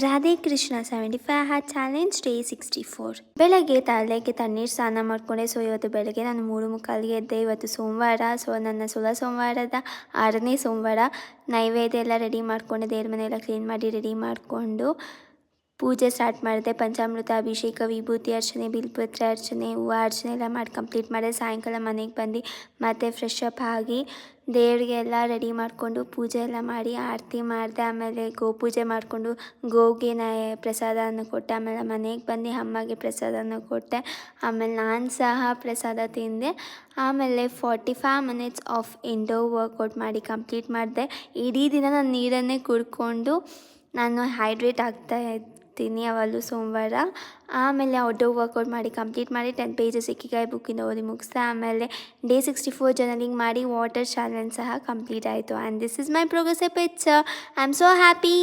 Radhe Krishna 75 hat challenge day 64. ಬೆಳಗ್ಗೆ ತಲೆಗೆ ತಣ್ಣೀರು ಸ್ನಾನ ಮಾಡಿಕೊಂಡೆ. ಸೊ ಇವತ್ತು ಬೆಳಗ್ಗೆ ನಾನು 3:45ಗೆ ಎದ್ದೆ. ಇವತ್ತು ಸೋಮವಾರ. ಸೊ ನನ್ನ ಸೋಮವಾರದ 6ನೇ ಸೋಮವಾರ. ನೈವೇದ್ಯ ಎಲ್ಲ ರೆಡಿ ಮಾಡಿಕೊಂಡೆ. ದೇವ್ರ ಮನೆ ಎಲ್ಲ ಕ್ಲೀನ್ ಮಾಡಿ ರೆಡಿ ಮಾಡಿಕೊಂಡು ಪೂಜೆ ಸ್ಟಾರ್ಟ್ ಮಾಡಿದೆ. ಪಂಚಾಮೃತ ಅಭಿಷೇಕ, ವಿಭೂತಿ ಅರ್ಚನೆ, ಬಿಲ್ಪತ್ರ ಅರ್ಚನೆ, ಹೂವು ಅರ್ಚನೆ ಎಲ್ಲ ಮಾಡಿ ಕಂಪ್ಲೀಟ್ ಮಾಡಿದೆ. ಸಾಯಂಕಾಲ ಮನೆಗೆ ಬಂದು ಮತ್ತೆ ಫ್ರೆಶ್ ಅಪ್ ಆಗಿ ದೇವರಿಗೆಲ್ಲ ರೆಡಿ ಮಾಡಿಕೊಂಡು ಪೂಜೆ ಎಲ್ಲ ಮಾಡಿ ಆರತಿ ಮಾಡಿದೆ. ಆಮೇಲೆ ಗೋಪೂಜೆ ಮಾಡಿಕೊಂಡು ಗೋಗೆ ಪ್ರಸಾದನ ಕೊಟ್ಟೆ. ಆಮೇಲೆ ಮನೆಗೆ ಬಂದು ಅಮ್ಮಗೆ ಪ್ರಸಾದನ ಕೊಟ್ಟೆ. ಆಮೇಲೆ ನಾನು ಸಹ ಪ್ರಸಾದ ತಿಂದೆ. ಆಮೇಲೆ 45 ಮಿನಿಟ್ಸ್ ಆಫ್ ಇಂಡೋರ್ ವರ್ಕೌಟ್ ಮಾಡಿ ಕಂಪ್ಲೀಟ್ ಮಾಡಿದೆ. ಇಡೀ ದಿನ ನಾನು ನೀರನ್ನೇ ಕುಡ್ಕೊಂಡು ನಾನು ಹೈಡ್ರೇಟ್ ಆಗ್ತಾಯಿದ್ದೀನಿ ಯಾವಾಗಲೂ ಸೋಮವಾರ. ಆಮೇಲೆ ಔಟ್ಡೋರ್ ವರ್ಕೌಟ್ ಮಾಡಿ ಕಂಪ್ಲೀಟ್ ಮಾಡಿ 10 ಪೇಜಸ್ ಇಕ್ಕಿಗಾಯಿ ಬುಕ್ಕಿಂದ ಓದಿ ಮುಗಿಸ್ದೆ. ಆಮೇಲೆ ಡೇ 64 ಜರ್ನಲಿಂಗ್ ಮಾಡಿ ವಾಟರ್ ಚಾಲೆಂಜ್ ಸಹ ಕಂಪ್ಲೀಟ್ ಆಯಿತು. And this is my progress picture. I am so happy.